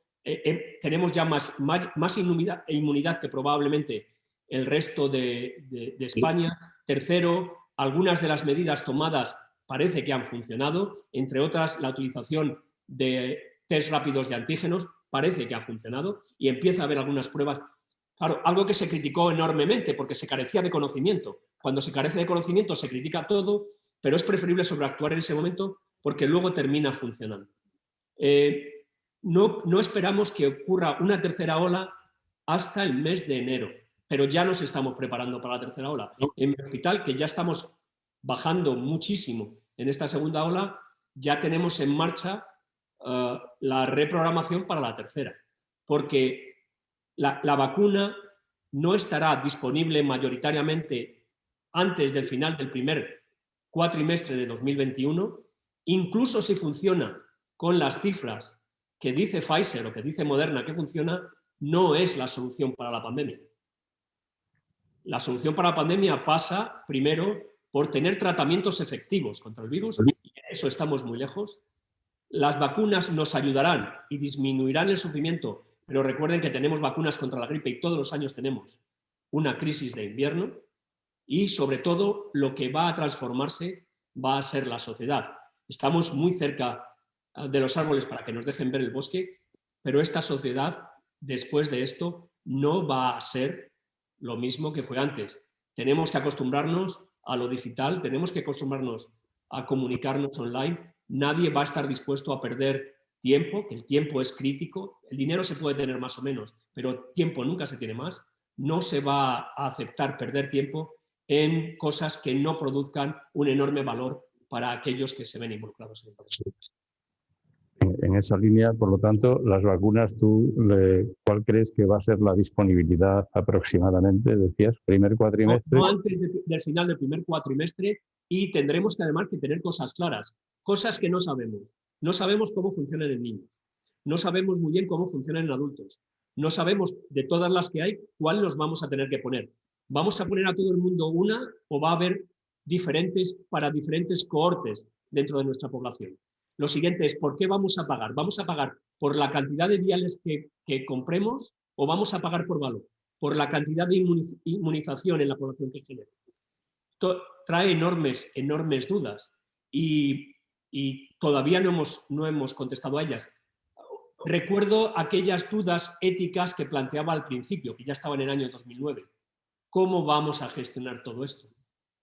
tenemos ya más inmunidad que probablemente el resto de España. Tercero, algunas de las medidas tomadas parece que han funcionado, entre otras la utilización de test rápidos de antígenos, parece que ha funcionado y empieza a haber algunas pruebas. Claro, algo que se criticó enormemente porque se carecía de conocimiento. Cuando se carece de conocimiento se critica todo, pero es preferible sobreactuar en ese momento porque luego termina funcionando. No esperamos que ocurra una tercera ola hasta el mes de enero, pero ya nos estamos preparando para la tercera ola. En mi hospital, que ya estamos bajando muchísimo en esta segunda ola, ya tenemos en marcha la reprogramación para la tercera, porque la vacuna no estará disponible mayoritariamente antes del final del primer cuatrimestre de 2021, incluso si funciona con las cifras que dice Pfizer o que dice Moderna que funciona, no es la solución para la pandemia. La solución para la pandemia pasa primero por tener tratamientos efectivos contra el virus, y en eso estamos muy lejos. Las vacunas nos ayudarán y disminuirán el sufrimiento, pero recuerden que tenemos vacunas contra la gripe y todos los años tenemos una crisis de invierno, y sobre todo lo que va a transformarse va a ser la sociedad. Estamos muy cerca de los árboles para que nos dejen ver el bosque, pero esta sociedad después de esto no va a ser lo mismo que fue antes. Tenemos que acostumbrarnos a lo digital, tenemos que acostumbrarnos a comunicarnos online. Nadie va a estar dispuesto a perder tiempo, que el tiempo es crítico. El dinero se puede tener más o menos, pero tiempo nunca se tiene más. No se va a aceptar perder tiempo en cosas que no produzcan un enorme valor para aquellos que se ven involucrados en el proceso. En esa línea, por lo tanto, las vacunas, ¿cuál crees que va a ser la disponibilidad aproximadamente? Decías, primer cuatrimestre. No antes del final del primer cuatrimestre, y tendremos que además que tener cosas claras, cosas que no sabemos. No sabemos cómo funcionan en niños, no sabemos muy bien cómo funcionan en adultos, no sabemos de todas las que hay cuál nos vamos a tener que poner. ¿Vamos a poner a todo el mundo una o va a haber diferentes para diferentes cohortes dentro de nuestra población? Lo siguiente es, ¿por qué vamos a pagar? ¿Vamos a pagar por la cantidad de viales que compremos o vamos a pagar por valor? Por la cantidad de inmunización en la población que genera. Esto trae enormes dudas y todavía no hemos contestado a ellas. Recuerdo aquellas dudas éticas que planteaba al principio, que ya estaba en el año 2009. ¿Cómo vamos a gestionar todo esto?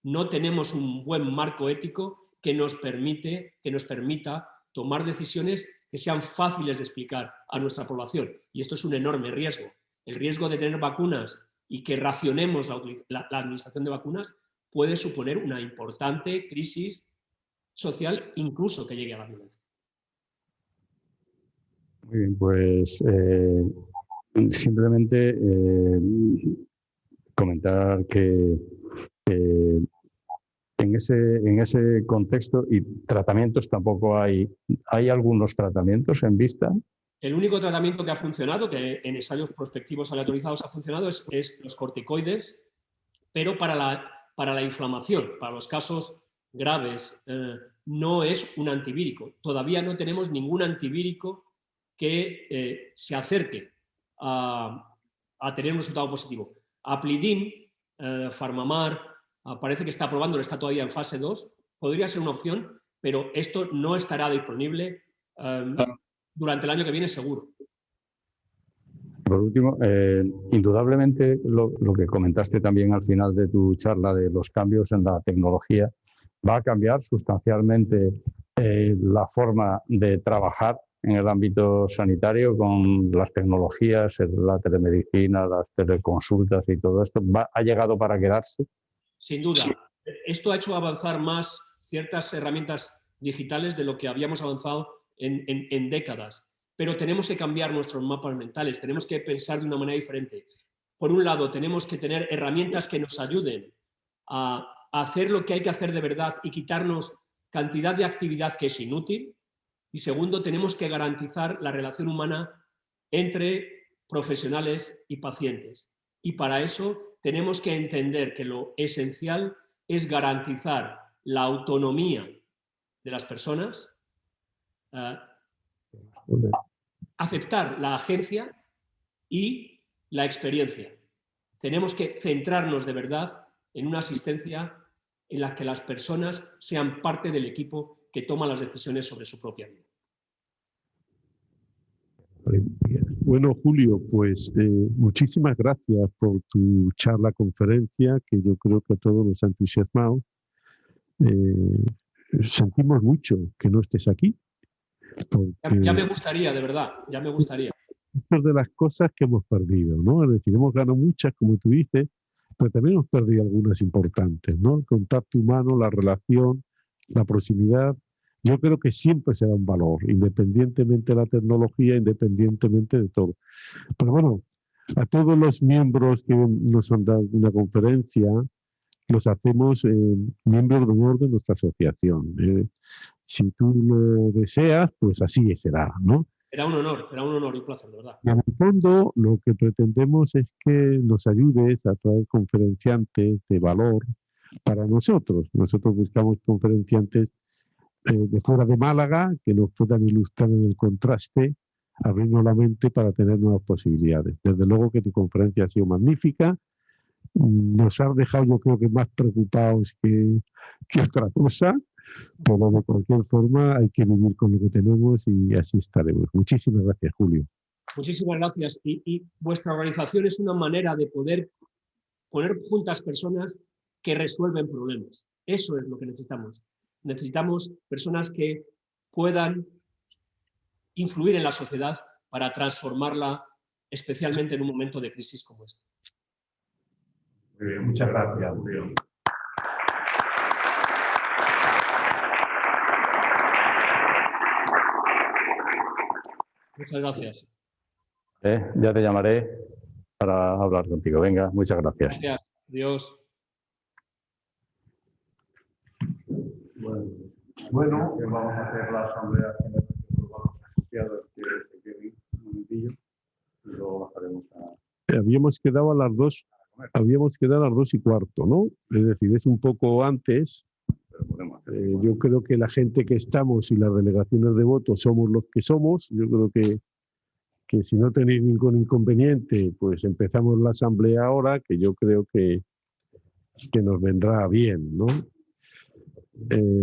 No tenemos un buen marco ético que nos permita tomar decisiones que sean fáciles de explicar a nuestra población. Y esto es un enorme riesgo. El riesgo de tener vacunas y que racionemos la administración de vacunas puede suponer una importante crisis social, incluso que llegue a la violencia. Muy bien, pues simplemente comentar que en ese contexto y tratamientos tampoco hay algunos tratamientos en vista. El único tratamiento que ha funcionado, que en ensayos prospectivos aleatorizados ha funcionado, es los corticoides, pero para la inflamación, para los casos graves, no es un antivírico. Todavía no tenemos ningún antivírico que se acerque a tener un resultado positivo. Aplidin, Farmamar, parece que está probándolo, está todavía en fase 2, podría ser una opción, pero esto no estará disponible durante el año que viene seguro. Por último, indudablemente lo que comentaste también al final de tu charla de los cambios en la tecnología va a cambiar sustancialmente la forma de trabajar en el ámbito sanitario con las tecnologías, la telemedicina, las teleconsultas y todo esto. ¿Ha llegado para quedarse? Sin duda. Sí. Esto ha hecho avanzar más ciertas herramientas digitales de lo que habíamos avanzado en décadas. Pero tenemos que cambiar nuestros mapas mentales, tenemos que pensar de una manera diferente. Por un lado, tenemos que tener herramientas que nos ayuden a hacer lo que hay que hacer de verdad y quitarnos cantidad de actividad que es inútil. Y segundo, tenemos que garantizar la relación humana entre profesionales y pacientes. Y para eso tenemos que entender que lo esencial es garantizar la autonomía de las personas, aceptar la agencia y la experiencia. Tenemos que centrarnos de verdad en una asistencia en la que las personas sean parte del equipo que toma las decisiones sobre su propia vida. Bueno, Julio, pues muchísimas gracias por tu charla-conferencia, que yo creo que a todos nos ha entusiasmado. Sentimos mucho que no estés aquí. Ya me gustaría, de verdad, ya me gustaría. Esto es de las cosas que hemos perdido, ¿no? Es decir, hemos ganado muchas, como tú dices, pero también hemos perdido algunas importantes, ¿no? El contacto humano, la relación, la proximidad. Yo creo que siempre será un valor, independientemente de la tecnología, independientemente de todo. Pero bueno, a todos los miembros que nos han dado una conferencia, los hacemos miembros de honor de nuestra asociación. Si tú lo deseas, pues así será, ¿no? Será un honor y un placer, de verdad. Y en el fondo, lo que pretendemos es que nos ayudes a traer conferenciantes de valor para nosotros. Nosotros buscamos conferenciantes de fuera de Málaga que nos puedan ilustrar en el contraste, abrirnos la mente para tener nuevas posibilidades. Desde luego que tu conferencia ha sido magnífica. Nos has dejado, yo creo que más preocupados que otra cosa, pero de cualquier forma hay que vivir con lo que tenemos y así estaremos. Muchísimas gracias, Julio. Muchísimas gracias. Y vuestra organización es una manera de poder poner juntas personas que resuelven problemas. Eso es lo que necesitamos. Necesitamos personas que puedan influir en la sociedad para transformarla, especialmente en un momento de crisis como este. Muy bien, muchas gracias, Julio. Muchas gracias. Ya te llamaré para hablar contigo. Venga, muchas gracias. Gracias. Adiós. Bueno, vamos a hacer la asamblea general de los asociados que un momentillo y luego pasaremos a... Habíamos quedado a las 2 y cuarto, ¿no? Es decir, es un poco antes. Yo creo que la gente que estamos y las delegaciones de votos somos los que somos. Yo creo que si no tenéis ningún inconveniente, pues empezamos la asamblea ahora, que yo creo que nos vendrá bien, ¿no?